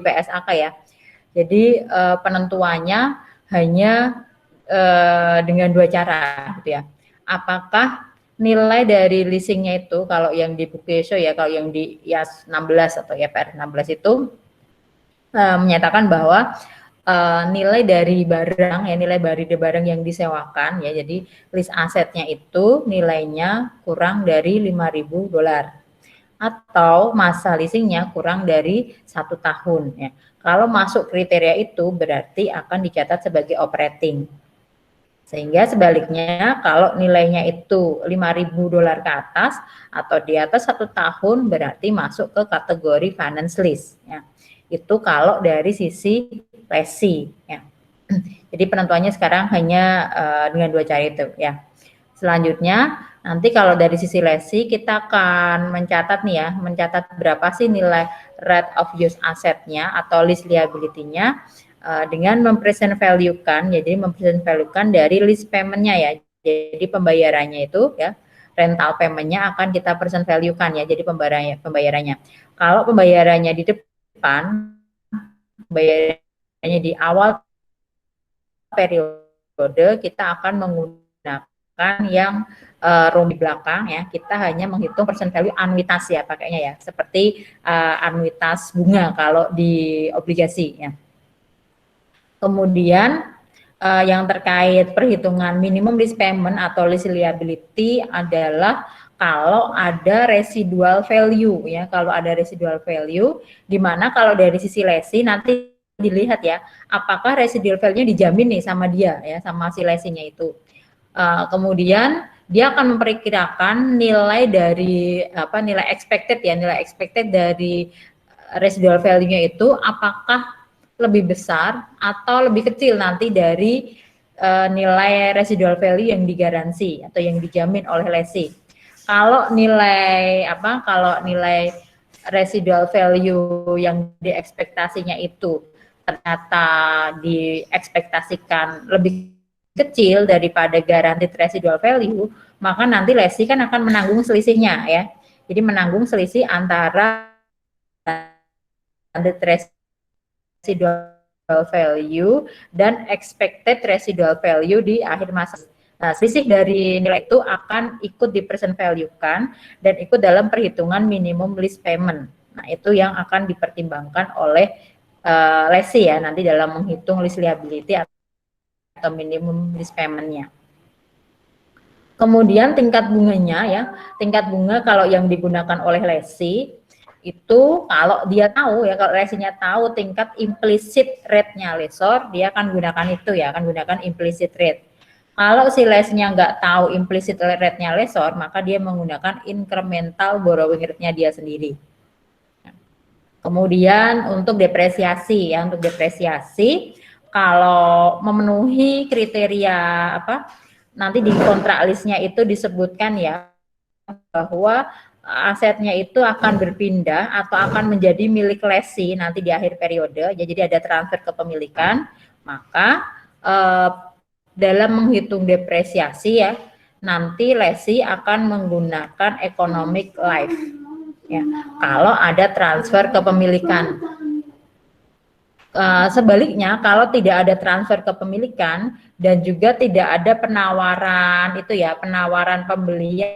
PSAK ya. Jadi penentuannya hanya dengan dua cara gitu ya. Apakah nilai dari leasingnya itu kalau yang di book ratio ya, kalau yang di IAS 16 atau IFRS 16 itu menyatakan bahwa nilai dari barang ya, nilai dari barang yang disewakan ya, jadi list asetnya itu nilainya kurang dari $5.000 atau masa leasingnya kurang dari 1 tahun ya. Kalau masuk kriteria itu berarti akan dicatat sebagai operating. Sehingga sebaliknya kalau nilainya itu $5.000 ke atas atau di atas 1 tahun berarti masuk ke kategori finance lease ya. Itu kalau dari sisi lessee ya. Jadi penentuannya sekarang hanya dengan dua cara itu ya. Selanjutnya nanti kalau dari sisi lessee kita akan mencatat nih ya, mencatat berapa sih nilai right of use asetnya atau lease liability-nya dengan mempresent value-kan, jadi mempresent value-kan dari lease payment-nya ya. Jadi pembayarannya itu ya, rental payment-nya akan kita present value-kan ya, jadi pembayarannya. Kalau pembayarannya di depan, pembayarannya di awal periode, kita akan menggunakan yang row di belakang ya, kita hanya menghitung present value anuitas ya pakainya ya, seperti anuitas bunga kalau di obligasi ya. Kemudian yang terkait perhitungan minimum lease payment atau lease liability adalah kalau ada residual value ya, kalau ada residual value, di mana kalau dari sisi lessee nanti dilihat ya, apakah residual value-nya dijamin nih sama dia ya, sama si lessee-nya itu. Kemudian dia akan memperkirakan nilai dari nilai expected ya, nilai expected dari residual value-nya itu apakah lebih besar atau lebih kecil nanti dari nilai residual value yang digaransi atau yang dijamin oleh lessee. Kalau nilai residual value yang diekspektasinya itu ternyata diekspektasikan lebih kecil daripada guaranteed residual value, maka nanti lessee kan akan menanggung selisihnya ya. Jadi menanggung selisih antara guaranteed residual value dan expected residual value di akhir masa. Nah, selisih dari nilai itu akan ikut di present value kan dan ikut dalam perhitungan minimum lease payment. Nah, itu yang akan dipertimbangkan oleh lessee ya nanti dalam menghitung lease liability atau minimum lease payment-nya. Kemudian tingkat bunganya ya, tingkat bunga kalau yang digunakan oleh lessee itu kalau dia tahu ya, kalau lessee-nya tahu tingkat implicit rate-nya lessor, dia akan gunakan itu ya, akan gunakan implicit rate. Kalau si lessee-nya nggak tahu implicit rate-nya lessor, maka dia menggunakan incremental borrowing rate-nya dia sendiri. Kemudian untuk depresiasi ya, untuk depresiasi kalau memenuhi kriteria nanti di kontrak listnya itu disebutkan ya bahwa asetnya itu akan berpindah atau akan menjadi milik lessee nanti di akhir periode, jadi ada transfer kepemilikan, maka dalam menghitung depresiasi ya nanti lessee akan menggunakan economic life ya kalau ada transfer kepemilikan. Sebaliknya kalau tidak ada transfer kepemilikan dan juga tidak ada penawaran itu ya, penawaran pembelian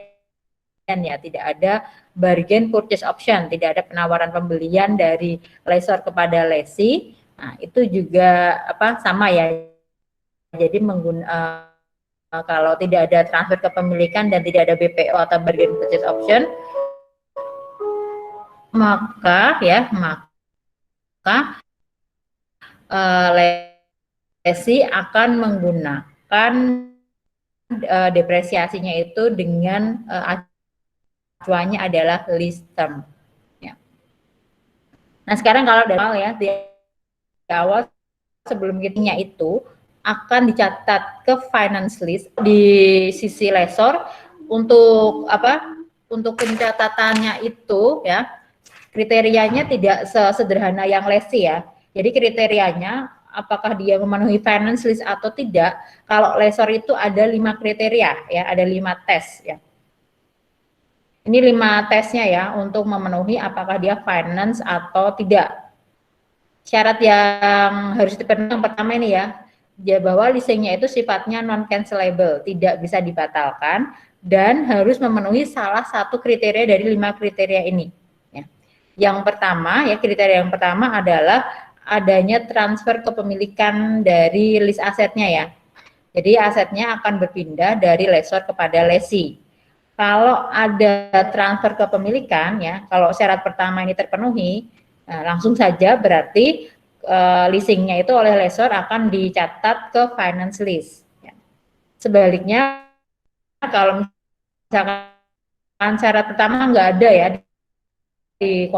ya, tidak ada bargain purchase option, tidak ada penawaran pembelian dari lessor kepada lessee. Nah, itu juga sama ya. Jadi kalau tidak ada transfer kepemilikan dan tidak ada BPO atau bargain purchase option, maka lessee akan menggunakan depresiasinya itu dengan acuannya adalah lease term. Ya. Nah sekarang kalau dari awal ya, di awal sebelum kitanya itu akan dicatat ke finance lease di sisi lessor untuk untuk pencatatannya itu ya kriterianya tidak sesederhana yang lessee ya. Jadi kriterianya apakah dia memenuhi finance lease atau tidak. Kalau lessor itu ada 5 kriteria ya, ada 5 tes ya. Ini 5 tesnya ya untuk memenuhi apakah dia finance atau tidak. Syarat yang harus dipenuhi yang pertama ini ya bahwa leasingnya itu sifatnya non cancelable, tidak bisa dibatalkan dan harus memenuhi salah satu kriteria dari 5 kriteria ini. Ya. Yang pertama kriteria yang pertama adalah adanya transfer kepemilikan dari lease asetnya ya. Jadi asetnya akan berpindah dari lessor kepada lessee. Kalau ada transfer kepemilikan kalau syarat pertama ini terpenuhi, langsung saja berarti leasingnya itu oleh lessor akan dicatat ke finance lease. Sebaliknya kalau misalkan syarat pertama nggak ada di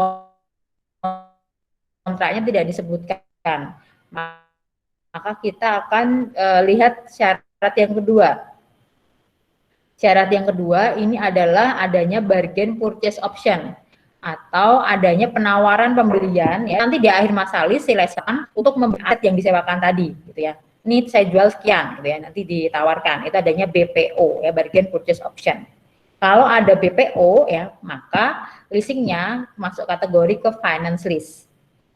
kontraknya tidak disebutkan, maka kita akan lihat syarat yang kedua. Syarat yang kedua ini adalah adanya bargain purchase option atau adanya penawaran pembelian nanti di akhir masa lease si lessor untuk membeli aset yang disewakan tadi gitu ya. Ini saya jual sekian gitu ya, nanti ditawarkan. Itu adanya BPO bargain purchase option. Kalau ada BPO maka leasingnya masuk kategori ke finance lease.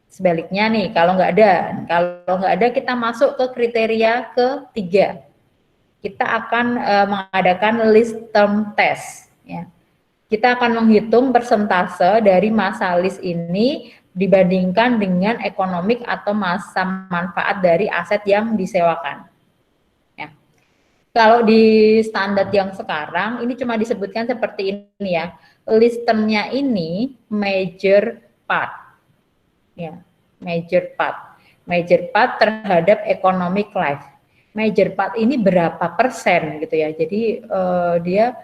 Sebaliknya nih kalau nggak ada kita masuk ke kriteria ketiga. Kita akan mengadakan lease term test ya. Kita akan menghitung persentase dari masa lease ini dibandingkan dengan ekonomik atau masa manfaat dari aset yang disewakan. Ya. Kalau di standar yang sekarang ini cuma disebutkan seperti ini ya. Lease term-nya ini major part. Ya, major part. Major part terhadap economic life. Major part ini berapa persen gitu ya. Jadi dia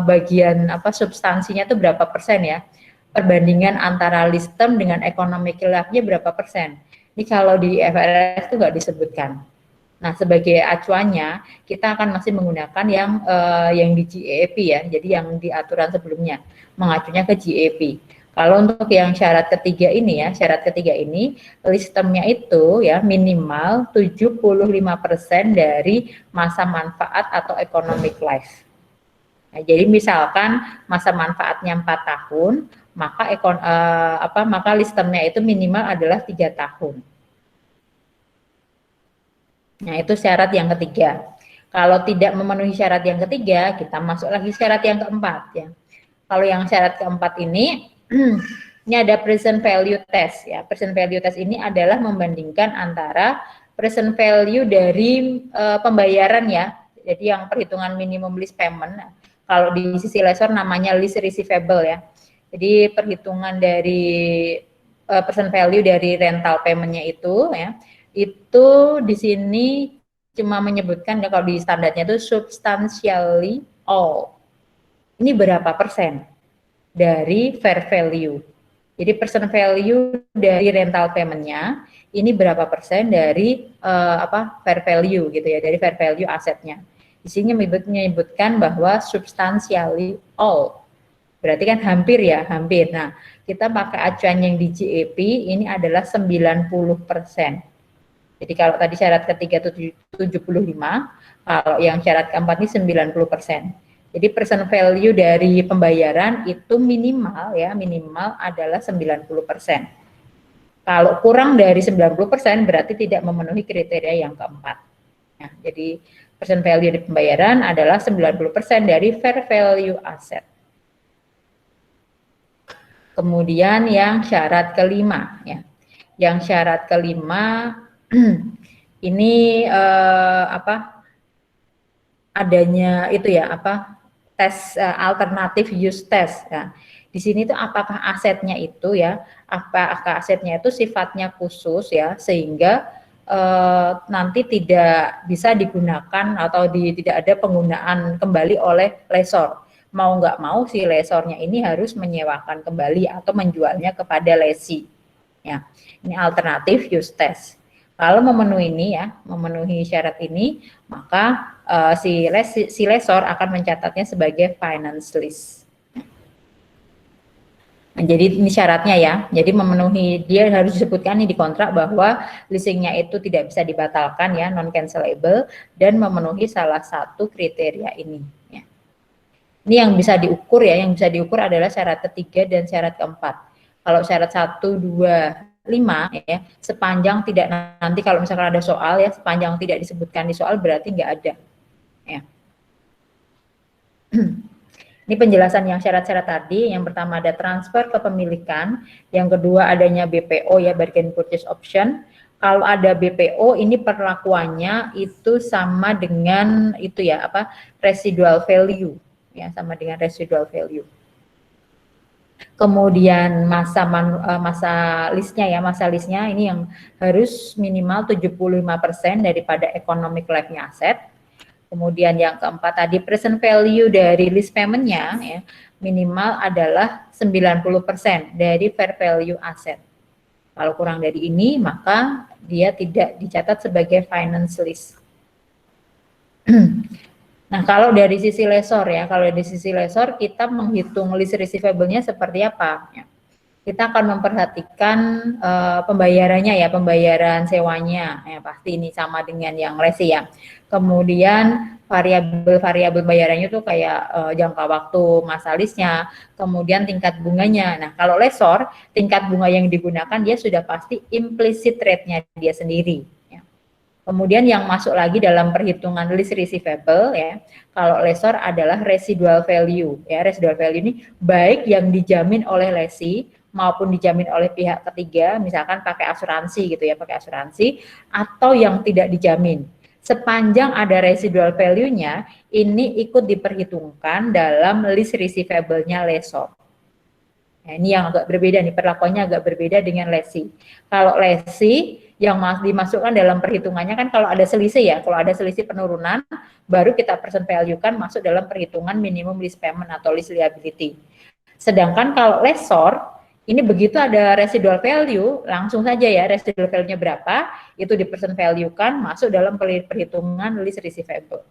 bagian substansinya itu berapa persen ya. Perbandingan antara lease term dengan economic life-nya berapa persen. Ini kalau di FRS itu nggak disebutkan. Nah, sebagai acuannya kita akan masih menggunakan yang di GAAP ya. Jadi yang di aturan sebelumnya mengacunya ke GAAP. Kalau untuk yang syarat ketiga ini lease term-nya itu minimal 75% dari masa manfaat atau economic life. Nah, jadi misalkan masa manfaatnya 4 tahun, maka lease term-nya itu minimal adalah 3 tahun. Nah, itu syarat yang ketiga. Kalau tidak memenuhi syarat yang ketiga, kita masuk lagi syarat yang keempat ya. Kalau yang syarat keempat ini ada present value test ya. Present value test ini adalah membandingkan antara present value dari pembayaran ya. Jadi yang perhitungan minimum lease payment. Kalau di sisi lessor namanya lease receivable ya. Jadi perhitungan dari present value dari rental payment-nya itu ya. Itu di sini cuma menyebutkan kalau di standarnya itu substantially all. Ini berapa persen dari fair value. Jadi present value dari rental payment-nya ini berapa persen dari fair value gitu ya, dari fair value asetnya. Di sini menyebutkan bahwa substantially all. Berarti kan hampir ya, hampir. Nah, kita pakai acuan yang di GAAP ini adalah 90%. Jadi kalau tadi syarat ketiga itu 75, kalau yang syarat keempat ini 90%. Jadi present value dari pembayaran itu minimal adalah 90%. Kalau kurang dari 90% berarti tidak memenuhi kriteria yang keempat. Nah, jadi present value dari pembayaran adalah 90% dari fair value aset. Kemudian yang syarat kelima ya. Yang syarat kelima ini adanya itu ya tes alternatif use test. Nah, di sini tuh apakah asetnya itu apakah asetnya itu sifatnya khusus ya sehingga nanti tidak bisa digunakan atau tidak ada penggunaan kembali oleh lessor. Mau nggak mau si lessornya ini harus menyewakan kembali atau menjualnya kepada lessee. Ya, ini alternatif use test. Kalau memenuhi memenuhi syarat ini, maka si lessor akan mencatatnya sebagai finance lease. Nah, jadi ini syaratnya ya. Jadi memenuhi, dia harus disebutkan nih di kontrak bahwa leasingnya itu tidak bisa dibatalkan ya, non cancelable, dan memenuhi salah satu kriteria ini. Ya. Ini yang bisa diukur ya. Yang bisa diukur adalah syarat ketiga dan syarat keempat. Kalau syarat 1, 2, 5 ya, sepanjang tidak, nanti kalau misalkan ada soal ya, sepanjang tidak disebutkan di soal berarti nggak ada ya. Ini penjelasan yang syarat-syarat tadi. Yang pertama ada transfer kepemilikan, yang kedua adanya BPO ya, bargain purchase option. Kalau ada BPO ini perlakuannya itu sama dengan itu ya, apa, residual value ya, sama dengan residual value. Kemudian masa listnya ya, masa listnya ini yang harus minimal 75% daripada economic life-nya aset. Kemudian yang keempat tadi present value dari list payment-nya ya, minimal adalah 90% dari fair value aset. Kalau kurang dari ini maka dia tidak dicatat sebagai finance list. Nah, kalau dari sisi lessor ya, kalau dari sisi lessor kita menghitung list receivable-nya seperti apa ya. Kita akan memperhatikan pembayarannya ya, pembayaran sewanya ya, pasti ini sama dengan yang lesi ya. Kemudian variabel-variabel bayarannya itu kayak jangka waktu, masa listnya, kemudian tingkat bunganya. Nah, kalau lessor, tingkat bunga yang digunakan dia sudah pasti implicit rate-nya dia sendiri ya. Kemudian yang masuk lagi dalam perhitungan list receivable ya, kalau lessor adalah residual value ya. Residual value ini baik yang dijamin oleh lesi maupun dijamin oleh pihak ketiga, misalkan pakai asuransi gitu ya, pakai asuransi, atau yang tidak dijamin. Sepanjang ada residual value-nya, ini ikut diperhitungkan dalam list receivable-nya lessor. Nah, ini yang agak berbeda nih, perlakuannya agak berbeda dengan lesi. Kalau lesi yang dimasukkan dalam perhitungannya kan kalau ada selisih ya, kalau ada selisih penurunan, baru kita present value kan masuk dalam perhitungan minimum list payment atau list liability. Sedangkan kalau lessor, ini begitu ada residual value, langsung saja ya residual value-nya berapa, itu di present value kan masuk dalam perhitungan list receivable.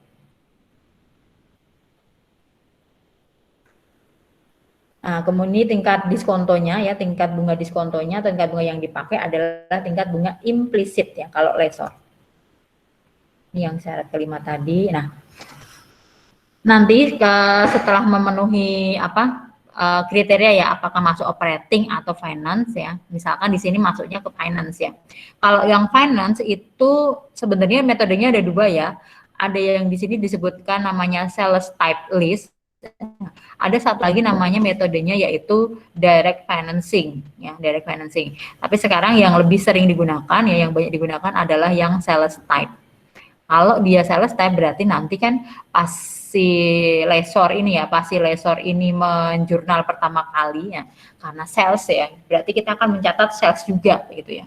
Nah, kemudian tingkat diskontonya ya, tingkat bunga diskontonya, tingkat bunga yang dipakai adalah tingkat bunga implisit ya kalau lessor. Ini yang syarat kelima tadi. Nah, nanti setelah memenuhi apa kriteria ya, apakah masuk operating atau finance ya. Misalkan di sini masuknya ke finance ya. Kalau yang finance itu sebenarnya metodenya ada dua ya. Ada yang di sini disebutkan namanya sales type list. Ada satu lagi namanya metodenya yaitu direct financing ya, direct financing. Tapi sekarang yang lebih sering digunakan ya, yang banyak digunakan adalah yang sales type. Kalau dia sales type berarti nanti kan pas si lessor ini ya, pas si lessor ini menjurnal pertama kali ya, karena sales ya, berarti kita akan mencatat sales juga gitu ya.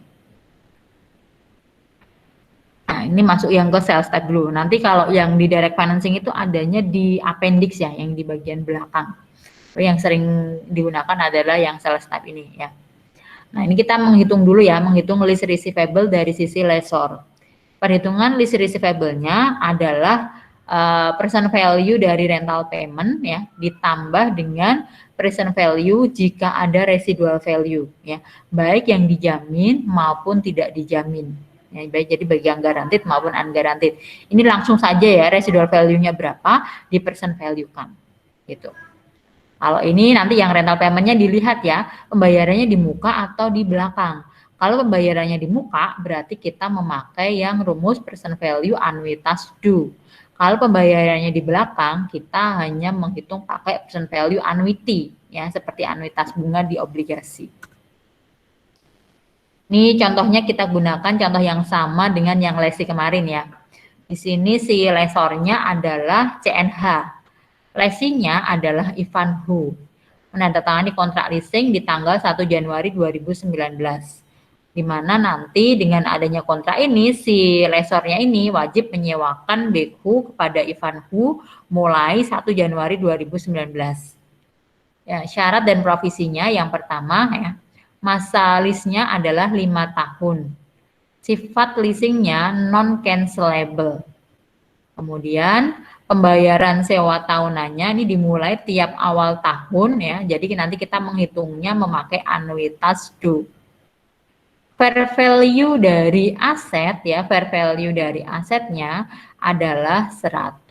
Nah, ini masuk yang ke sales type dulu. Nanti kalau yang di direct financing itu adanya di appendix ya, yang di bagian belakang. Yang sering digunakan adalah yang sales type ini ya. Nah, ini kita menghitung dulu ya, menghitung list receivable dari sisi lessor. Perhitungan list receivable-nya adalah present value dari rental payment ya, ditambah dengan present value jika ada residual value ya, baik yang dijamin maupun tidak dijamin. Ya, baik jadi bagi yang guaranteed maupun unguaranteed. Ini langsung saja ya, residual value-nya berapa di present value-kan. Gitu. Kalau ini nanti yang rental payment-nya dilihat ya, pembayarannya di muka atau di belakang. Kalau pembayarannya di muka, berarti kita memakai yang rumus present value annuitas due. Kalau pembayarannya di belakang, kita hanya menghitung pakai present value annuity, ya seperti annuitas bunga di obligasi. Ini contohnya kita gunakan contoh yang sama dengan yang lesi kemarin ya. Di sini si lesornya adalah CNH, lesinya adalah Ivanhoe. Menandatangani kontrak leasing di tanggal 1 Januari 2019. Di mana nanti dengan adanya kontrak ini si lesornya ini wajib menyewakan Baekhu kepada Ivanhoe mulai 1 Januari 2019. Ya, syarat dan provisinya yang pertama ya, masa lease-nya adalah 5 tahun. Sifat leasingnya non-cancelable. Kemudian pembayaran sewa tahunannya ini dimulai tiap awal tahun ya. Jadi nanti kita menghitungnya memakai annuitas due. Fair value dari aset ya, fair value dari asetnya adalah 100.000.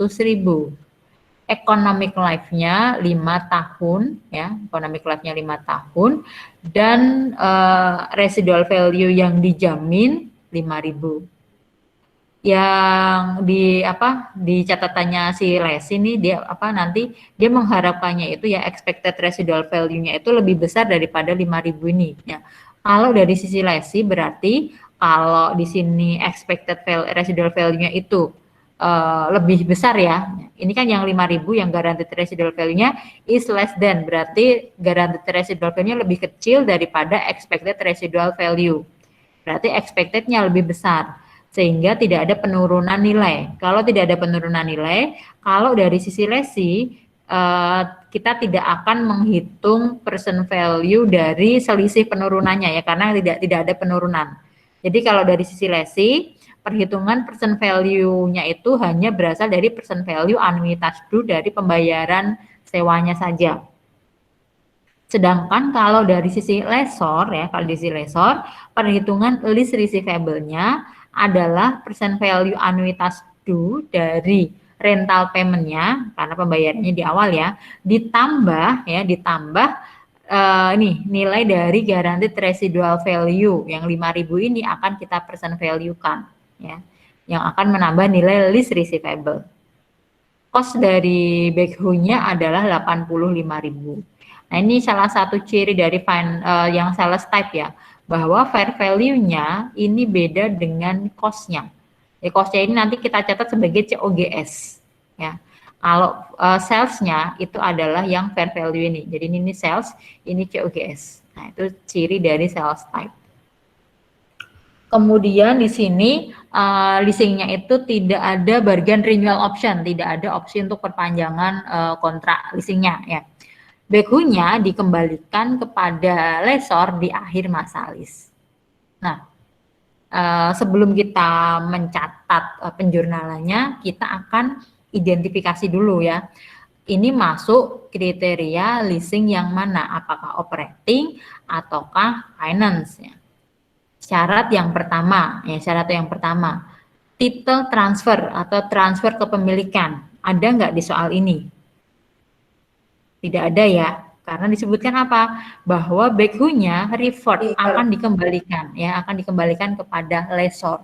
economic life-nya 5 tahun ya, economic life-nya 5 tahun dan residual value yang dijamin 5.000. Yang di catatannya si Les ini dia nanti dia mengharapkannya itu ya expected residual value-nya itu lebih besar daripada 5.000 ini ya. Kalau dari sisi Lesi berarti kalau di sini expected residual value-nya itu lebih besar ya. Ini kan yang 5.000 yang guaranteed residual value-nya is less than, berarti guaranteed residual value-nya lebih kecil daripada expected residual value. Berarti expected-nya lebih besar sehingga tidak ada penurunan nilai. Kalau tidak ada penurunan nilai, kalau dari sisi Lesi kita tidak akan menghitung percent value dari selisih penurunannya ya, karena tidak ada penurunan. Jadi kalau dari sisi Lesi, perhitungan percent value-nya itu hanya berasal dari percent value anuitas due dari pembayaran sewanya saja. Sedangkan kalau dari sisi lessor ya, kalau di sisi lessor, perhitungan lease receivable-nya adalah percent value anuitas due dari rental payment-nya karena pembayarannya di awal ya, ditambah nilai dari guaranteed residual value yang 5.000 ini akan kita percent value-kan ya, yang akan menambah nilai lease receivable. Cost dari backhoe-nya adalah 85.000. Nah, ini salah satu ciri dari yang sales type ya, bahwa fair value-nya ini beda dengan cost-nya. Ya, cost-nya ini nanti kita catat sebagai COGS. Ya. Kalau sales-nya itu adalah yang fair value ini. Jadi ini sales, ini COGS. Nah, itu ciri dari sales type. Kemudian di sini leasingnya itu tidak ada bargain renewal option, tidak ada opsi untuk perpanjangan kontrak leasingnya ya. Backhoe-nya dikembalikan kepada lessor di akhir masa lease. Nah, sebelum kita mencatat penjurnalannya, kita akan identifikasi dulu ya. Ini masuk kriteria leasing yang mana? Apakah operating ataukah finance ya. Syarat yang pertama, title transfer atau transfer kepemilikan. Ada nggak di soal ini? Tidak ada ya, karena disebutkan apa? Bahwa backhoe-nya revert akan dikembalikan kepada lessor.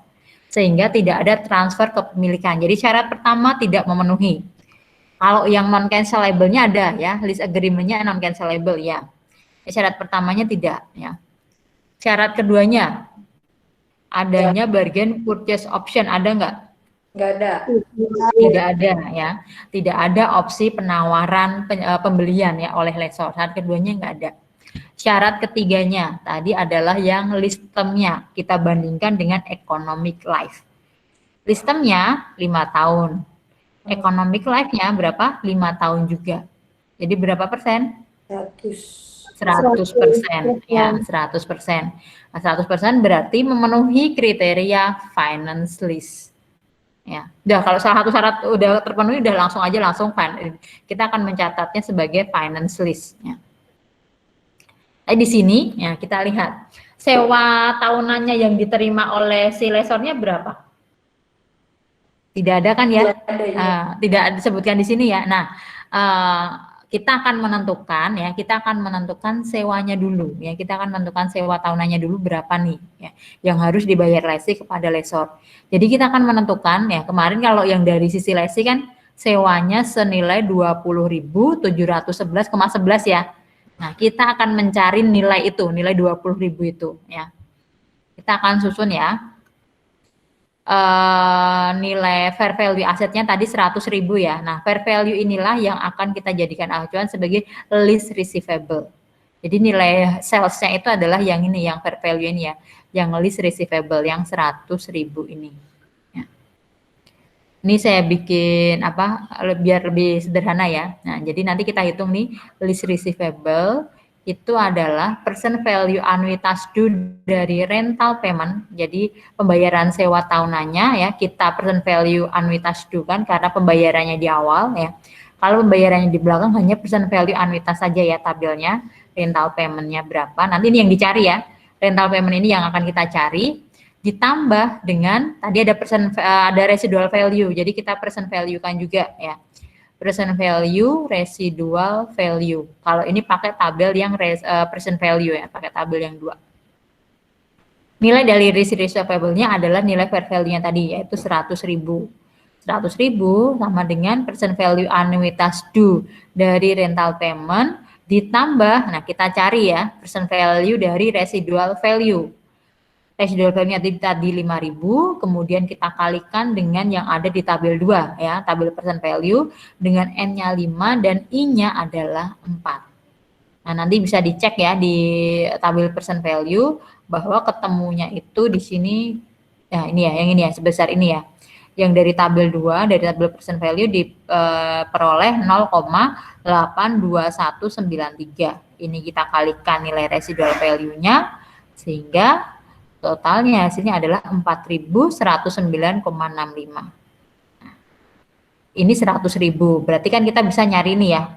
Sehingga tidak ada transfer kepemilikan. Jadi syarat pertama tidak memenuhi. Kalau yang non cancelable-nya ada ya, lease agreement-nya non cancelable ya. Syarat pertamanya tidak ya. Syarat keduanya adanya bargain purchase option, ada nggak? Nggak ada. Tidak ada ya. Tidak ada opsi penawaran pembelian ya oleh lessor. Syarat keduanya nggak ada. Syarat ketiganya tadi adalah yang lease term-nya kita bandingkan dengan economic life. Lease term-nya 5 tahun. Economic life-nya berapa? 5 tahun juga. Jadi berapa persen? 100% ya, 100%. Nah, 100% berarti memenuhi kriteria finance lease. Ya, udah kalau salah satu syarat udah terpenuhi, udah langsung kita akan mencatatnya sebagai finance lease. Ya. Di sini ya kita lihat sewa tahunannya yang diterima oleh si lessornya berapa? Tidak ada kan ya? Tidak disebutkan di sini ya. Nah, kita akan menentukan sewanya dulu ya. Kita akan menentukan sewa tahunannya dulu berapa nih ya, yang harus dibayar lesi kepada lessor. Jadi kita akan menentukan ya, kemarin kalau yang dari sisi lesi kan sewanya senilai 20.711,11 ya. Nah, kita akan mencari nilai itu, nilai 20.000 itu ya. Kita akan susun ya. Nilai fair value asetnya tadi 100.000 ya. Nah, fair value inilah yang akan kita jadikan acuan sebagai lease receivable. Jadi nilai salesnya itu adalah yang ini, yang fair value ini ya, yang lease receivable yang 100.000 ini. Ya. Ini saya bikin biar lebih sederhana ya. Nah, jadi nanti kita hitung nih lease receivable itu adalah percent value anuitas due dari rental payment. Jadi pembayaran sewa tahunannya ya, kita percent value anuitas due kan karena pembayarannya di awal ya. Kalau pembayarannya di belakang hanya percent value anuitas saja ya tabelnya, rental payment-nya berapa. Nanti ini yang dicari ya. Rental payment ini yang akan kita cari ditambah dengan tadi ada residual value. Jadi kita percent value kan juga ya. present value, residual value. Kalau ini pakai tabel yang present value ya, pakai tabel yang 2. Nilai dari residual-nya adalah nilai fair value-nya tadi, yaitu 100.000. 100.000 sama dengan percent value anuitas due dari rental payment ditambah, nah kita cari ya, percent value dari residual value. Residual value-nya tadi 5.000, kemudian kita kalikan dengan yang ada di tabel 2 ya, tabel percent value dengan N-nya 5 dan I-nya adalah 4. Nah, nanti bisa dicek ya di tabel percent value bahwa ketemunya itu di sini, ya ini ya, yang ini ya, sebesar ini ya. Yang dari tabel 2, dari tabel percent value diperoleh 0,82193. Ini kita kalikan nilai residual value-nya, sehingga totalnya hasilnya adalah 4.109,65. Nah, ini 100.000, berarti kan kita bisa nyari ini ya.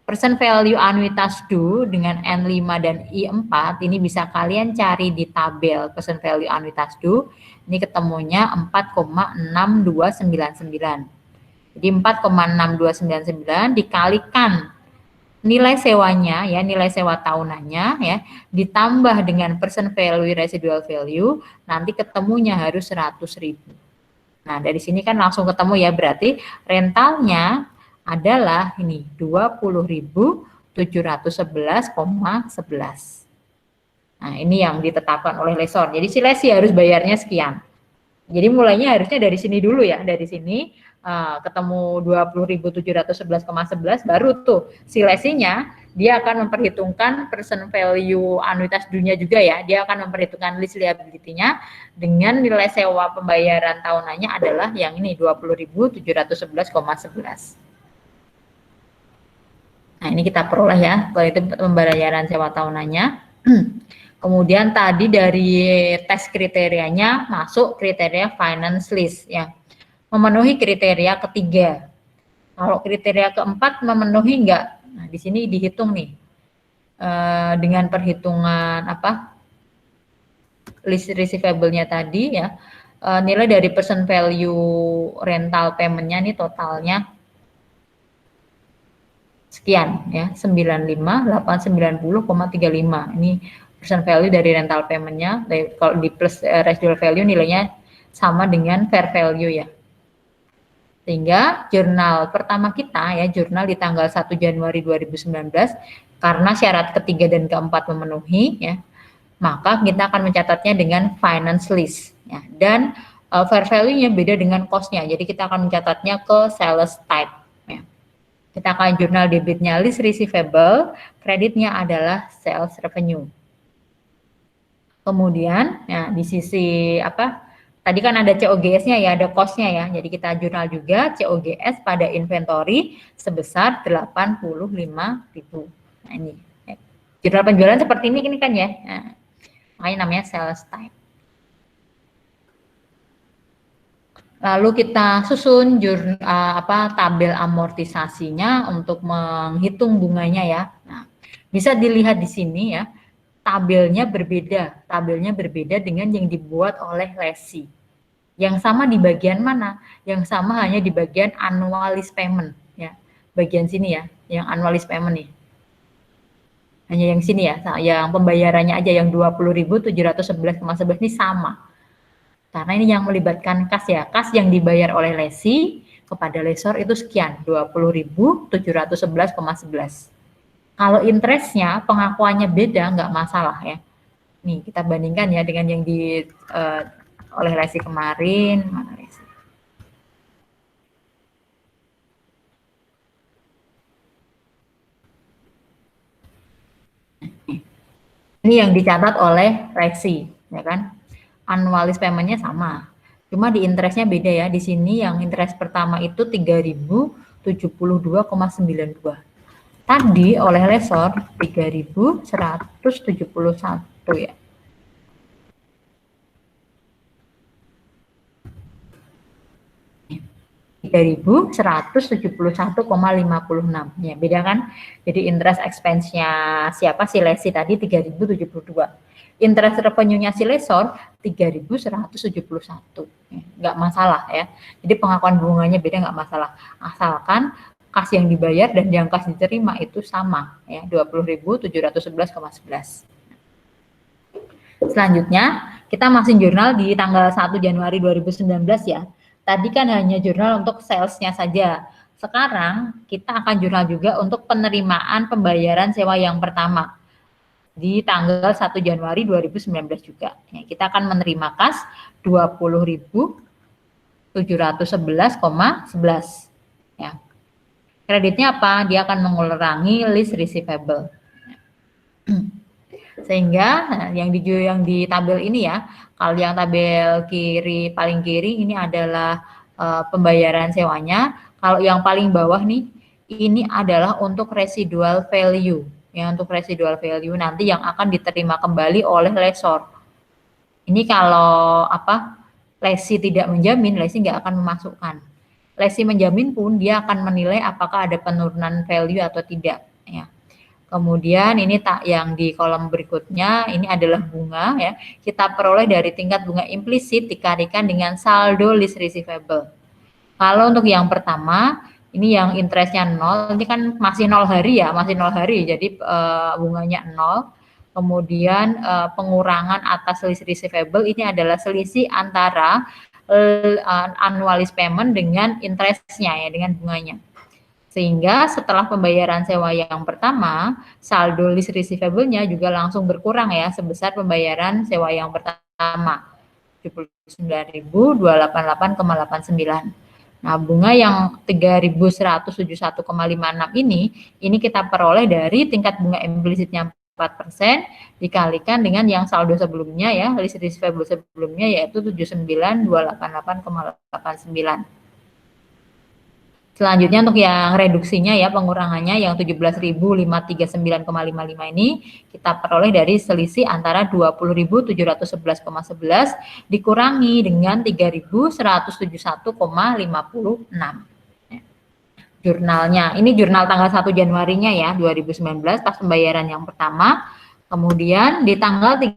Percent value anuitas due dengan N5 dan I4 ini bisa kalian cari di tabel percent value anuitas due. Ini ketemunya 4,6299. Jadi 4,6299 dikalikan nilai sewanya ya, nilai sewa tahunannya ya, ditambah dengan percent value residual value, nanti ketemunya harus 100.000. Nah, dari sini kan langsung ketemu ya, berarti rentalnya adalah ini 20.711,11. Nah, ini yang ditetapkan oleh lessor. Jadi si lesi harus bayarnya sekian. Jadi mulainya harusnya dari sini dulu ya, dari sini ketemu 20.711,11, baru tuh si lesinya dia akan memperhitungkan percent value anuitas dunia juga ya. Dia akan memperhitungkan lease liability-nya dengan nilai sewa pembayaran tahunannya adalah yang ini 20.711,11. Nah, ini kita peroleh ya, kalau itu pembayaran sewa tahunannya. Kemudian tadi dari tes kriterianya masuk kriteria finance lease ya. Memenuhi kriteria ketiga. Kalau kriteria keempat memenuhi enggak? Nah, di sini dihitung nih. Dengan perhitungan apa? Lease receivable-nya tadi ya. Nilai dari percent value rental payment-nya nih totalnya sekian ya, 95.890,35. Ini percent value dari rental payment-nya. Kalau di plus residual value nilainya sama dengan fair value ya. Sehingga jurnal pertama kita ya, jurnal di tanggal 1 Januari 2019, karena syarat ketiga dan keempat memenuhi ya, maka kita akan mencatatnya dengan finance lease ya. Dan fair value-nya beda dengan cost-nya. Jadi kita akan mencatatnya ke sales type. Kita akan jurnal debitnya lease receivable, kreditnya adalah sales revenue. Kemudian, ya di sisi apa? Tadi kan ada COGS-nya ya, ada cost-nya ya. Jadi kita jurnal juga COGS pada inventory sebesar 85.000. Nah ini, jurnal penjualan seperti ini kan ya. Nah, makanya namanya sales type. Lalu kita susun tabel amortisasinya untuk menghitung bunganya ya. Nah, bisa dilihat di sini ya, tabelnya berbeda dengan yang dibuat oleh lesi. Yang sama di bagian mana? Yang sama hanya di bagian annual lease payment ya. Bagian sini ya, yang annual lease payment nih. Hanya yang sini ya, yang pembayarannya aja yang 20.711,11 ini sama. Karena ini yang melibatkan kas ya, kas yang dibayar oleh lesi kepada lessor itu sekian, 20.711,11. Kalau interestnya, pengakuannya beda, nggak masalah ya. Nih, kita bandingkan ya dengan yang oleh lesi kemarin. Mana lesi? Ini yang dicatat oleh lesi, ya kan? Annual lease payment-nya sama. Cuma di interestnya beda ya. Di sini yang interest pertama itu 3.072,92. Tadi oleh lessor 3.171 ya. Rp3.171,56 ya, beda kan? Jadi interest expense-nya siapa si lesi tadi 3.072. Interest revenue-nya si lessor 3.171. Nggak masalah ya. Jadi pengakuan bunganya beda nggak masalah. Asalkan kas yang dibayar dan yang kas diterima itu sama ya, 20.711,11. Selanjutnya, kita masih jurnal di tanggal 1 Januari 2019 ya. Tadi kan hanya jurnal untuk salesnya saja. Sekarang kita akan jurnal juga untuk penerimaan pembayaran sewa yang pertama di tanggal 1 Januari 2019 juga. Ya, kita akan menerima kas 20.711,11. Ya. Kreditnya apa? Dia akan mengurangi list receivable. Sehingga yang di tabel ini ya, kalau yang tabel kiri paling kiri ini adalah pembayaran sewanya. Kalau yang paling bawah nih, ini adalah untuk residual value. Ya, untuk residual value nanti yang akan diterima kembali oleh lessor. Ini kalau lesi tidak menjamin, lesi nggak akan memasukkan. Lesi menjamin pun dia akan menilai apakah ada penurunan value atau tidak. Ya. Kemudian ini yang di kolom berikutnya ini adalah bunga ya. Kita peroleh dari tingkat bunga implisit dikalikan dengan saldo list receivable. Kalau untuk yang pertama ini yang interestnya 0, ini kan masih 0 hari ya, masih 0 hari. Jadi bunganya 0. Kemudian pengurangan atas list receivable ini adalah selisih antara annual payment dengan interestnya ya, dengan bunganya. Sehingga setelah pembayaran sewa yang pertama, saldo list receivable-nya juga langsung berkurang ya, sebesar pembayaran sewa yang pertama, 79.288,89. Nah, bunga yang 3.171,56 ini kita peroleh dari tingkat bunga implisitnya 4% dikalikan dengan yang saldo sebelumnya ya, list receivable sebelumnya yaitu 79.288,89. Selanjutnya untuk yang reduksinya ya, pengurangannya yang 17.539,55 ini kita peroleh dari selisih antara 20.711,11 dikurangi dengan 3.171,56. Jurnalnya, ini jurnal tanggal 1 Januarinya ya, 2019 pas pembayaran yang pertama. Kemudian di tanggal 31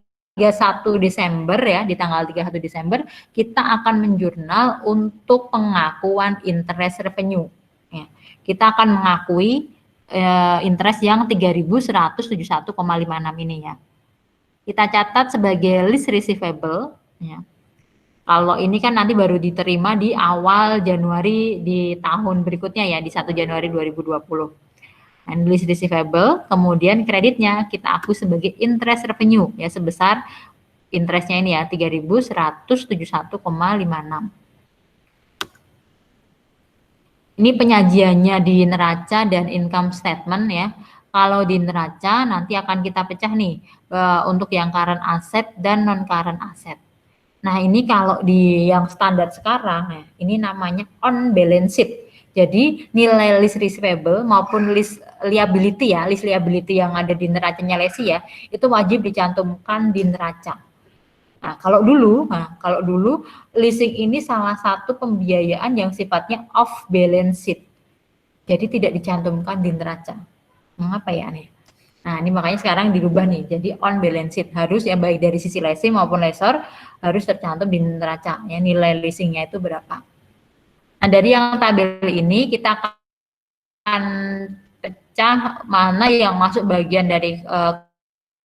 Desember ya, di tanggal 31 Desember kita akan menjurnal untuk pengakuan interest revenue. Ya, kita akan mengakui interest yang 3.171,56 ini ya. Kita catat sebagai list receivable. Ya. Kalau ini kan nanti baru diterima di awal Januari di tahun berikutnya ya, di 1 Januari 2020. And list receivable, kemudian kreditnya kita akui sebagai interest revenue ya, sebesar interestnya ini ya 3.171,56. Ini penyajiannya di neraca dan income statement ya. Kalau di neraca nanti akan kita pecah nih untuk yang current asset dan non current asset. Nah, ini kalau di yang standar sekarang ya, ini namanya on balance sheet. Jadi nilai list receivable maupun list liability ya, list liability yang ada di neracanya lesi ya, itu wajib dicantumkan di neraca. Nah, kalau dulu leasing ini salah satu pembiayaan yang sifatnya off balance sheet. Jadi tidak dicantumkan di neraca. Mengapa ya aneh? Nah, ini makanya sekarang dirubah nih, jadi on balance sheet harus ya, baik dari sisi lesi maupun lessor harus tercantum di neraca ya, nilai leasingnya itu berapa. Nah, dari yang tabel ini kita akan pecah mana yang masuk bagian dari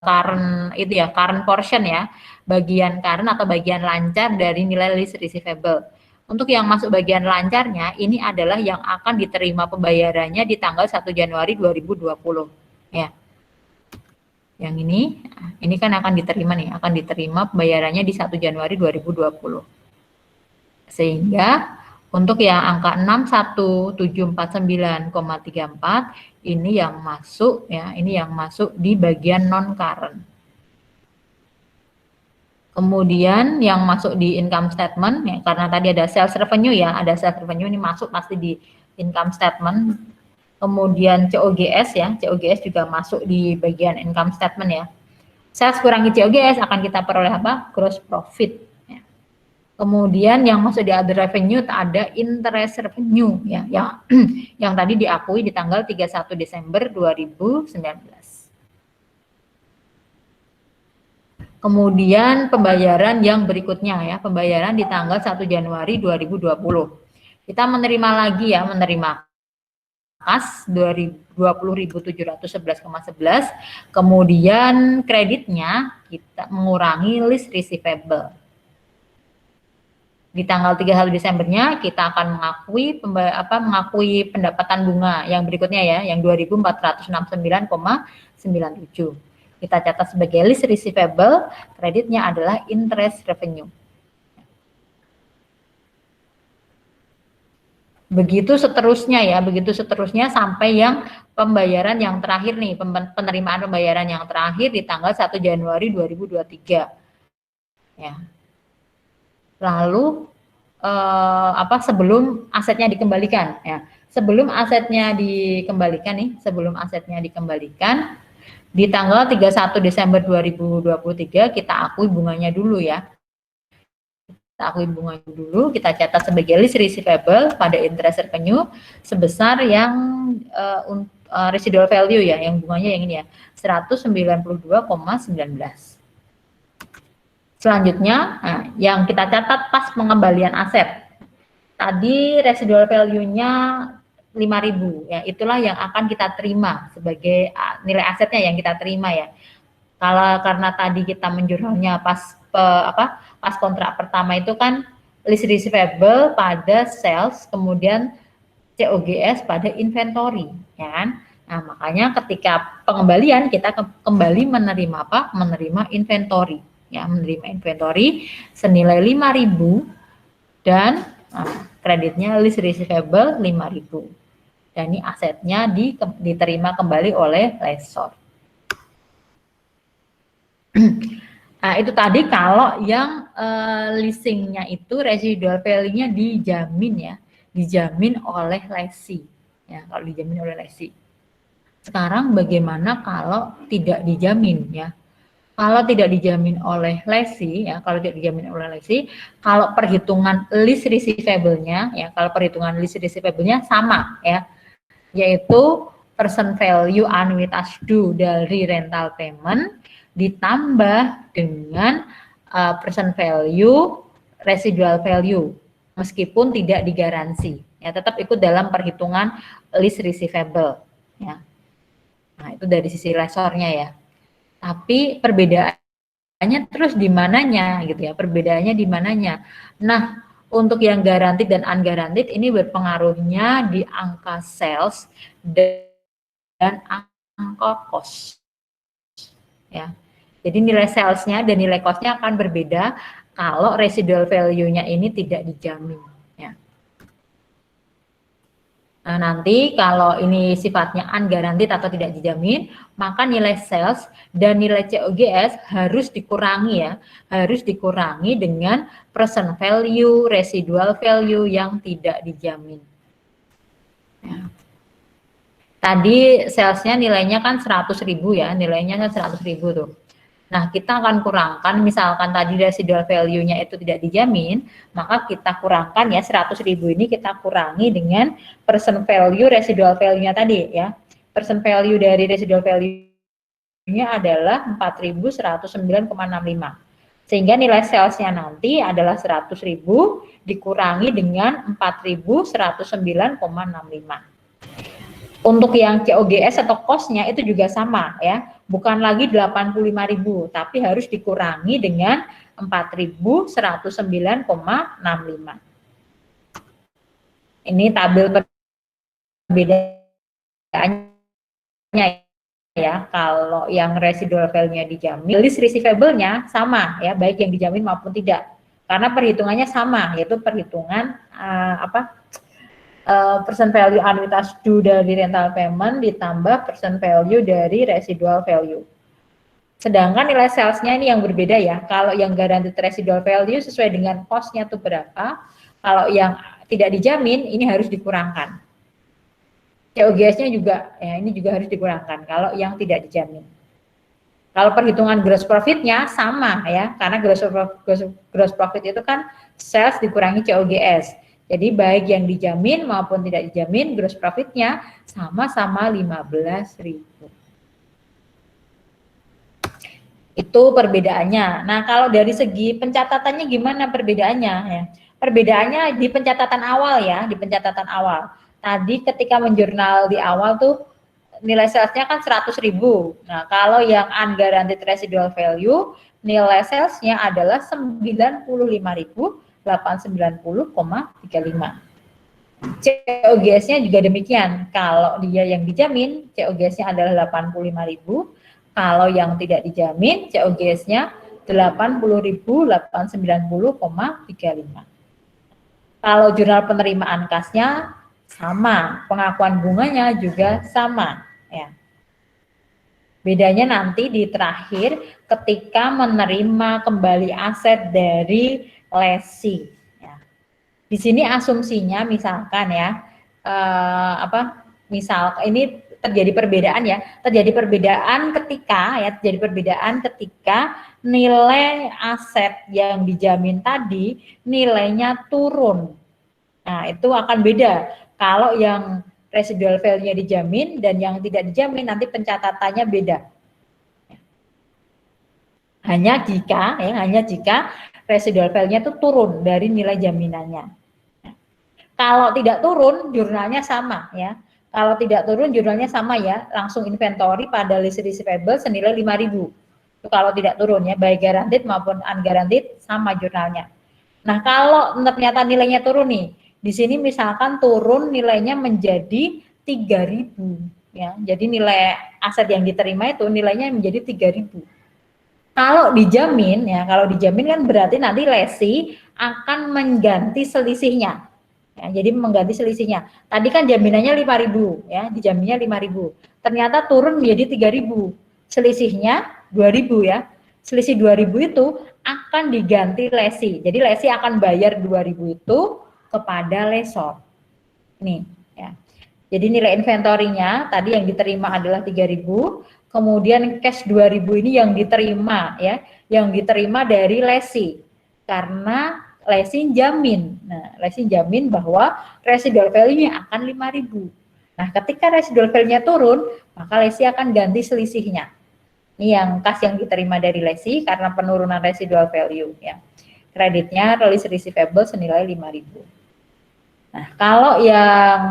current itu ya, current portion ya, bagian current atau bagian lancar dari nilai list receivable. Untuk yang masuk bagian lancarnya ini adalah yang akan diterima pembayarannya di tanggal 1 Januari 2020 ya. Yang ini kan akan diterima nih, akan diterima pembayarannya di 1 Januari 2020. Sehingga untuk yang angka 61.749,34 ini yang masuk ya, ini yang masuk di bagian non current. Kemudian yang masuk di income statement ya, karena tadi ada sales revenue ya, ada sales revenue ini masuk pasti di income statement. Kemudian COGS ya, COGS juga masuk di bagian income statement ya. Sales kurangi COGS akan kita peroleh apa? Gross profit. Ya. Kemudian yang masuk di other revenue ada interest revenue ya, yang tadi diakui di tanggal 31 Desember 2019. Kemudian pembayaran yang berikutnya ya, pembayaran di tanggal 1 Januari 2020. Kita menerima lagi ya, menerima kas 20.711,11, kemudian kreditnya kita mengurangi list receivable. Di tanggal 31 Desembernya kita akan mengakui pendapatan bunga yang berikutnya ya, yang 2.469,97. Kita catat sebagai list receivable, kreditnya adalah interest revenue. Begitu seterusnya ya, begitu seterusnya sampai yang pembayaran yang terakhir nih, penerimaan pembayaran yang terakhir di tanggal 1 Januari 2023. Ya. Lalu sebelum asetnya dikembalikan ya. Sebelum asetnya dikembalikan di tanggal 31 Desember 2023 kita akui bunganya dulu ya. Kita catat sebagai list receivable pada interest revenue sebesar yang residual value ya, yang bunganya yang ini ya, 192,19. Selanjutnya, yang kita catat pas pengembalian aset. Tadi residual value-nya 5.000 ya, itulah yang akan kita terima sebagai nilai asetnya yang kita terima ya. Karena tadi kita menjualnya pas kontrak pertama itu kan list receivable pada sales, kemudian COGS pada inventory, ya kan? Nah, makanya ketika pengembalian kita kembali menerima apa? Menerima inventory, ya, menerima inventory senilai 5.000 dan kreditnya list receivable 5.000. Dan ini asetnya diterima kembali oleh lessor. Nah, itu tadi kalau yang leasingnya itu residual value-nya dijamin ya, dijamin oleh lessee. Ya, kalau dijamin oleh lessee. Sekarang bagaimana kalau tidak dijamin ya? Kalau tidak dijamin oleh lessee ya, kalau perhitungan list receivable-nya ya, sama ya, yaitu present value annuitas due dari rental payment ditambah dengan present value residual value meskipun tidak digaransi ya, tetap ikut dalam perhitungan list receivable ya. Nah, itu dari sisi lessornya ya. Tapi perbedaannya terus di mananya gitu ya, perbedaannya di mananya. Nah, untuk yang guaranteed dan unguaranteed ini berpengaruhnya di angka sales dan angka cost. Ya. Jadi nilai salesnya dan nilai cost-nya akan berbeda kalau residual value-nya ini tidak dijamin. Ya. Nah, nanti kalau ini sifatnya unguaranteed atau tidak dijamin, maka nilai sales dan nilai COGS harus dikurangi ya, harus dikurangi dengan present value, residual value yang tidak dijamin. Ya. Tadi salesnya nilainya kan 100.000 ya, nilainya kan 100.000 tuh. Nah, kita akan kurangkan, misalkan tadi residual value-nya itu tidak dijamin, maka kita kurangkan ya 100.000 ini kita kurangi dengan present value residual value-nya tadi ya. Present value dari residual value-nya adalah 4.109,65. Sehingga nilai sales-nya nanti adalah 100.000 dikurangi dengan 4.109,65. Untuk yang COGS atau cost-nya itu juga sama ya, bukan lagi 85.000, tapi harus dikurangi dengan 4.109,65. Ini tabel perbedaannya ya. Kalau yang residual value-nya dijamin, list receivable-nya sama ya, baik yang dijamin maupun tidak. Karena perhitungannya sama, yaitu perhitungan present value annuitas due dari rental payment ditambah present value dari residual value. Sedangkan nilai salesnya ini yang berbeda ya. Kalau yang guaranteed residual value sesuai dengan cost-nya itu berapa. Kalau yang tidak dijamin ini harus dikurangkan. COGS-nya juga ya, ini juga harus dikurangkan kalau yang tidak dijamin. Kalau perhitungan gross profit-nya sama ya, karena gross profit itu kan sales dikurangi COGS. Jadi baik yang dijamin maupun tidak dijamin gross profit-nya sama-sama 15.000. Itu perbedaannya. Nah, kalau dari segi pencatatannya gimana perbedaannya ya? Perbedaannya di pencatatan awal ya, di pencatatan awal. Tadi ketika menjurnal di awal tuh nilai salesnya kan 100.000. Nah, kalau yang unguaranteed residual value, nilai salesnya adalah 95.890,35. COGS-nya juga demikian. Kalau dia yang dijamin, COGS-nya adalah 85.000. Kalau yang tidak dijamin, COGS-nya 80.890,35. Kalau jurnal penerimaan kasnya sama, pengakuan bunganya juga sama, ya. Bedanya nanti di terakhir ketika menerima kembali aset dari lesi. Ya. Di sini asumsinya misalkan ya, misal ini terjadi perbedaan ketika nilai aset yang dijamin tadi nilainya turun. Nah, itu akan beda. Kalau yang residual value-nya dijamin dan yang tidak dijamin nanti pencatatannya beda. Hanya jika residual value-nya itu turun dari nilai jaminannya. Kalau tidak turun, jurnalnya sama ya. Kalau tidak turun, jurnalnya sama ya. Langsung inventory pada list receivable senilai 5.000. Itu kalau tidak turun ya, baik guaranteed maupun unguaranteed sama jurnalnya. Nah, kalau ternyata nilainya turun nih, di sini misalkan turun nilainya menjadi 3.000 ya. Jadi nilai aset yang diterima itu nilainya menjadi 3.000. Kalau dijamin ya, kalau dijamin kan berarti nanti lesi akan mengganti selisihnya. Ya, jadi mengganti selisihnya. Tadi kan jaminannya 5.000 ya, dijaminnya 5.000. Ternyata turun menjadi 3.000. Selisihnya 2.000 ya. Selisih 2.000 itu akan diganti lesi. Jadi lesi akan bayar 2.000 itu kepada lesor. Nih, ya. Jadi nilai inventorinya tadi yang diterima adalah 3.000, kemudian cash 2.000 ini yang diterima ya, yang diterima dari lesi. Karena lesi jamin. Nah, lesi jamin bahwa residual value-nya akan 5.000. Nah, ketika residual value-nya turun, maka lesi akan ganti selisihnya. Ini yang kas yang diterima dari lesi karena penurunan residual value ya. Kreditnya release receivable senilai 5.000. Nah, kalau yang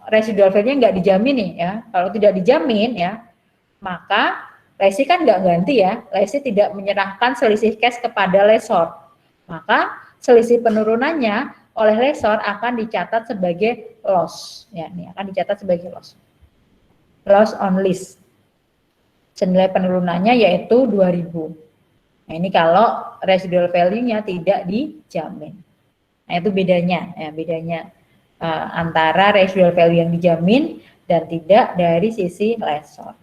residual value-nya nggak dijamin nih ya, kalau tidak dijamin ya, maka lesi kan nggak ganti ya, lesi tidak menyerahkan selisih cash kepada lesor. Maka selisih penurunannya oleh lesor akan dicatat sebagai loss. Ya, ini akan dicatat sebagai loss. Loss on lease. Senilai penurunannya yaitu 2.000. Nah, ini kalau residual value-nya tidak dijamin. Nah, itu bedanya, ya, bedanya antara residual value yang dijamin dan tidak dari sisi lesor.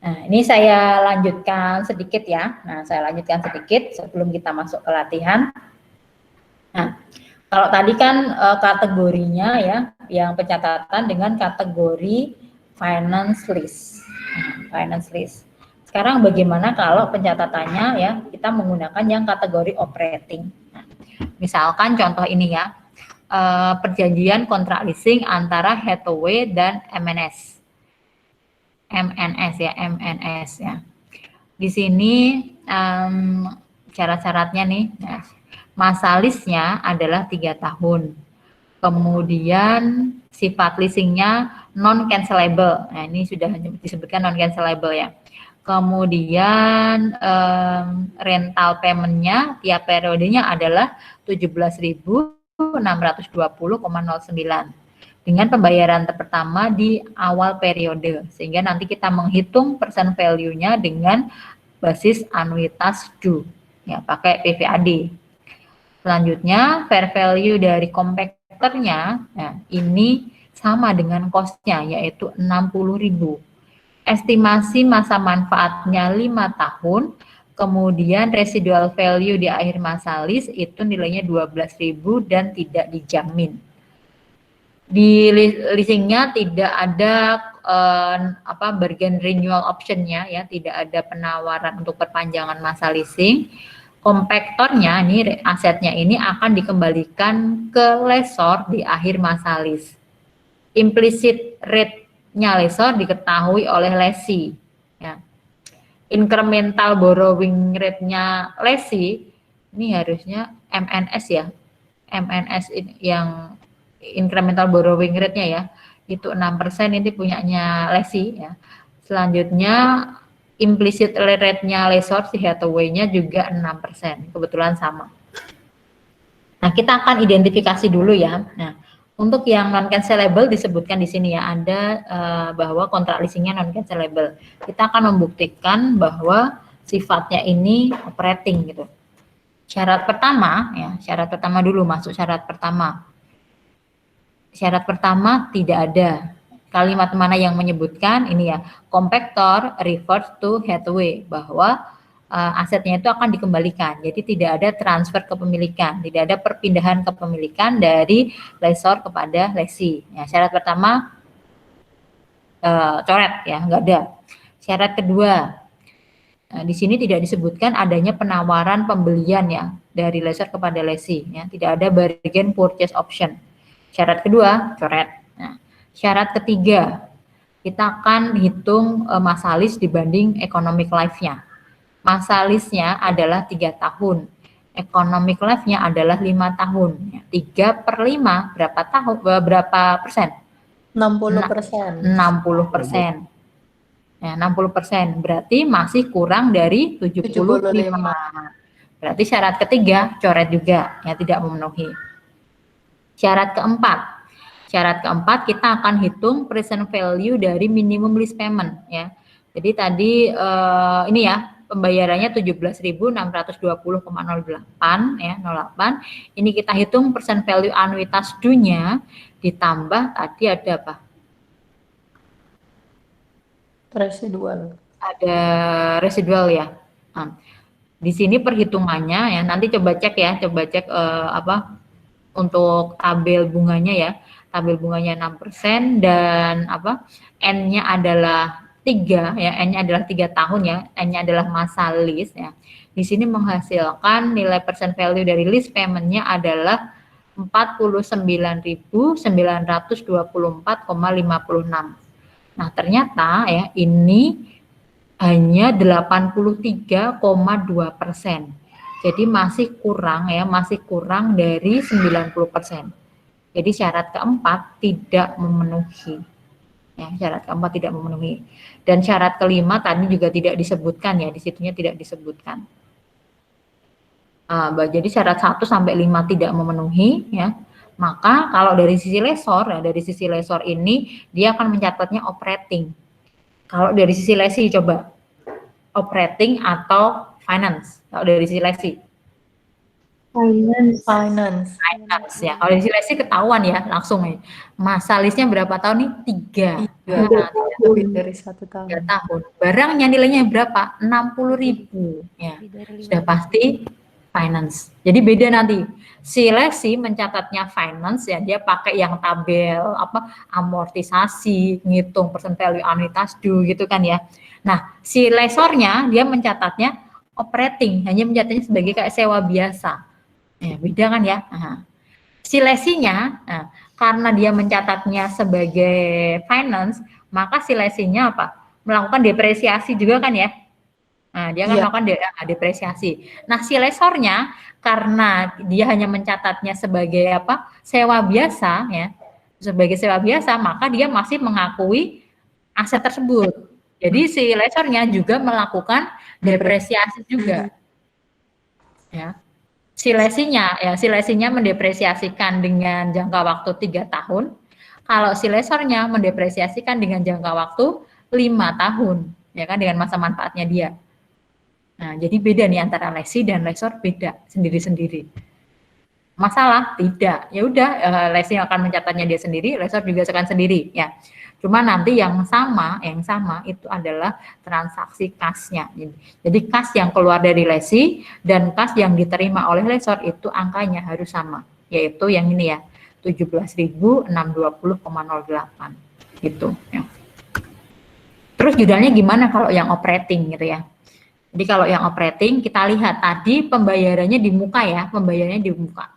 Nah, ini saya lanjutkan sedikit ya. Nah, saya lanjutkan sedikit sebelum kita masuk ke latihan. Nah, kalau tadi kan kategorinya ya, yang pencatatan dengan kategori finance list. Finance list. Sekarang bagaimana kalau pencatatannya ya, kita menggunakan yang kategori operating. Nah, misalkan contoh ini ya, perjanjian kontrak leasing antara Hathaway dan MNS. MNS ya. Di sini syarat-syaratnya nih, masa lease-nya adalah 3 tahun. Kemudian sifat leasingnya non-cancelable. Nah, ini sudah disebutkan non-cancelable ya. Kemudian rental payment-nya tiap periodenya adalah 17.620,09 dengan pembayaran pertama di awal periode, sehingga nanti kita menghitung percent value-nya dengan basis anuitas due, ya pakai PVAD. Selanjutnya fair value dari compactornya, ya, ini sama dengan cost-nya yaitu 60.000. Estimasi masa manfaatnya 5 tahun, kemudian residual value di akhir masa lease itu nilainya 12.000 dan tidak dijamin. Di leasingnya tidak ada bargain renewal optionnya ya, tidak ada penawaran untuk perpanjangan masa leasing. Kompaktornya ini asetnya ini akan dikembalikan ke lesor di akhir masa lease. Implicit rate lesor diketahui oleh lesi. Ya. Incremental borrowing rate-nya lesi ini harusnya MNS ya. MNS yang incremental borrowing rate-nya ya. Itu 6% ini punyanya lesi ya. Selanjutnya implicit rate-nya lesor si Hathaway-nya juga 6%. Kebetulan sama. Nah, kita akan identifikasi dulu ya. Nah, untuk yang non cancelable disebutkan di sini ya, ada bahwa kontrak leasingnya non cancelable. Kita akan membuktikan bahwa sifatnya ini operating gitu. Syarat pertama ya, syarat pertama dulu, masuk syarat pertama. Syarat pertama tidak ada. Kalimat mana yang menyebutkan ini ya, compactor refers to Hathaway, bahwa asetnya itu akan dikembalikan. Jadi tidak ada transfer kepemilikan, tidak ada perpindahan kepemilikan dari lessor kepada lesi. Ya, syarat pertama coret ya, nggak ada. Syarat kedua, di sini tidak disebutkan adanya penawaran pembelian ya dari lessor kepada lesi. Ya, tidak ada bargain purchase option. Syarat kedua coret. Nah, syarat ketiga, kita akan hitung masa lease dibanding economic life-nya. Masa lease-nya adalah 3 tahun. Economic life-nya adalah 5 tahun. 3/5 berapa tahun? Berapa persen? 60%. 60%. Ya, 60%. Berarti masih kurang dari 75. Berarti syarat ketiga coret juga, ya tidak memenuhi. Syarat keempat. Syarat keempat kita akan hitung present value dari minimum lease payment ya. Jadi tadi ini ya, pembayarannya 17.620,08 ya, 08. Ini kita hitung present value anuitas due-nya ditambah tadi ada apa? Residual. Ada residual ya. Nah, di sini perhitungannya ya, nanti coba cek ya, coba cek apa untuk tabel bunganya ya. Tabel bunganya 6% dan apa? N-nya adalah 3 ya, N-nya adalah 3 tahun ya, N-nya adalah masa lease ya. Di sini menghasilkan nilai percent value dari lease payment-nya adalah 49.924,56. Nah, ternyata ya ini hanya 83,2%. Jadi masih kurang ya, masih kurang dari 90%. Jadi syarat keempat tidak memenuhi. Ya, syarat keempat tidak memenuhi. Dan syarat kelima tadi juga tidak disebutkan ya, di situnya tidak disebutkan. Jadi syarat 1 sampai 5 tidak memenuhi ya. Maka kalau dari sisi lesor ya, dari sisi lesor ini dia akan mencatatnya operating. Kalau dari sisi lesi coba operating atau finance. Kalau dari sisi lesi Finance ya. Kalau dari sisi lesi ketahuan ya langsung ya. Masa lease-nya berapa tahun nih? 3. Lebih dari 1 tahun. 3 tahun. Barangnya nilainya berapa? 60.000 ya. Sudah pasti finance. Jadi beda nanti. Si lesi mencatatnya finance ya, dia pakai yang tabel apa amortisasi, ngitung percent value anuitas due gitu kan ya. Nah, si lesornya dia mencatatnya operating, hanya mencatatnya sebagai kayak sewa biasa. Ya, beda kan ya. Nah, si lesinya karena dia mencatatnya sebagai finance, maka si lesinya apa? Melakukan depresiasi juga kan ya. Nah, dia kan melakukan depresiasi. Nah, si lesornya karena dia hanya mencatatnya sebagai apa? Sewa biasa ya. Sebagai sewa biasa, maka dia masih mengakui aset tersebut. Jadi si lesornya juga melakukan depresiasi juga. Ya. Si lesinya mendepresiasikan dengan jangka waktu 3 tahun. Kalau si lesornya mendepresiasikan dengan jangka waktu 5 tahun, ya kan, dengan masa manfaatnya dia. Nah, jadi beda nih antara lesi dan lesor, beda sendiri-sendiri. Masalah tidak, ya udah lesi akan mencatatnya dia sendiri, lesor juga akan sendiri ya. Cuma nanti yang sama itu adalah transaksi kasnya. Jadi kas yang keluar dari lesi dan kas yang diterima oleh lesor itu angkanya harus sama, yaitu yang ini ya, 17.620,08 gitu ya. Terus judulnya gimana kalau yang operating gitu ya. Jadi kalau yang operating kita lihat tadi pembayarannya di muka ya, pembayarannya di muka.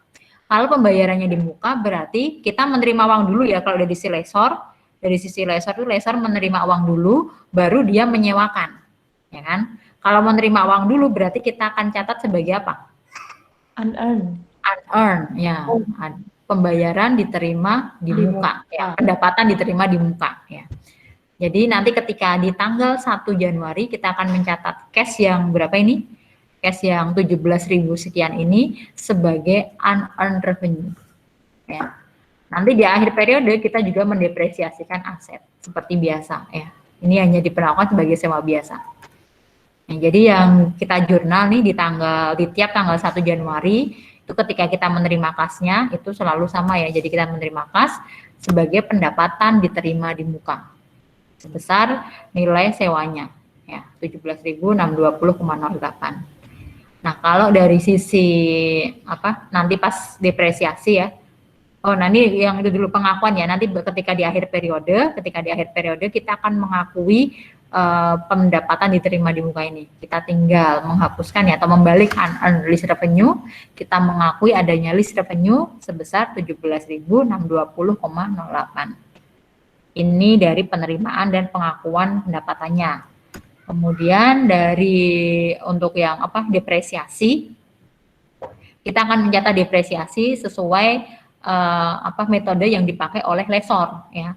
Kalau pembayarannya di muka berarti kita menerima uang dulu ya kalau dari si lesor, Dari sisi lessor itu lessor menerima uang dulu, baru dia menyewakan, ya kan? Kalau menerima uang dulu berarti kita akan catat sebagai apa? Unearned. Unearned, ya. Pembayaran diterima di muka, ya. Pendapatan diterima di muka, ya. Jadi nanti ketika di tanggal 1 Januari kita akan mencatat cash yang berapa ini? Cash yang 17.000 sekian ini sebagai unearned revenue. Ya. Nanti di akhir periode kita juga mendepresiasikan aset seperti biasa, ya. Ini hanya diperlakukan sebagai sewa biasa. Nah, jadi yang kita jurnal nih di tiap tanggal 1 Januari itu ketika kita menerima kasnya itu selalu sama ya. Jadi kita menerima kas sebagai pendapatan diterima di muka sebesar nilai sewanya ya 17.620,08. Nah, kalau dari sisi nanti pas depresiasi ya. Oh, nanti yang itu dulu pengakuan ya. Nanti ketika di akhir periode kita akan mengakui pendapatan diterima di muka ini. Kita tinggal menghapuskan ya atau membalik unearned list revenue, kita mengakui adanya list revenue sebesar 17.620,08. Ini dari penerimaan dan pengakuan pendapatannya. Kemudian untuk yang depresiasi, kita akan mencatat depresiasi sesuai metode yang dipakai oleh lessor ya.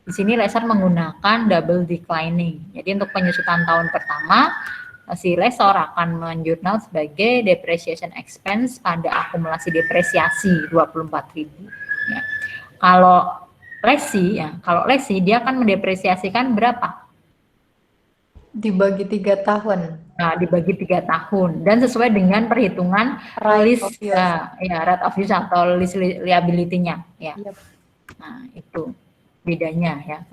Di sini lessor menggunakan double declining. Jadi untuk penyusutan tahun pertama si lessor akan menjurnal sebagai depreciation expense pada akumulasi depresiasi 24.000 ya. Kalau lesi dia akan mendepresiasikan berapa? Dibagi 3 tahun. Nah, dibagi 3 tahun dan sesuai dengan perhitungan rate of use atau list liability-nya ya. Yep. Nah, itu bedanya ya.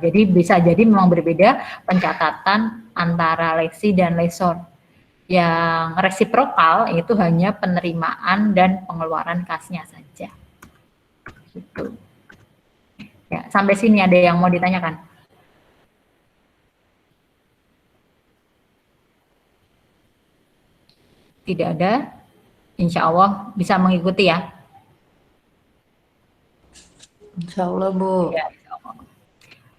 Jadi bisa jadi memang berbeda pencatatan antara lesi dan lessor. Yang resiprokal itu hanya penerimaan dan pengeluaran kasnya saja. Gitu. Ya, sampai sini ada yang mau ditanyakan? Tidak ada, insya Allah bisa mengikuti ya. Insya Allah Bu. Ya,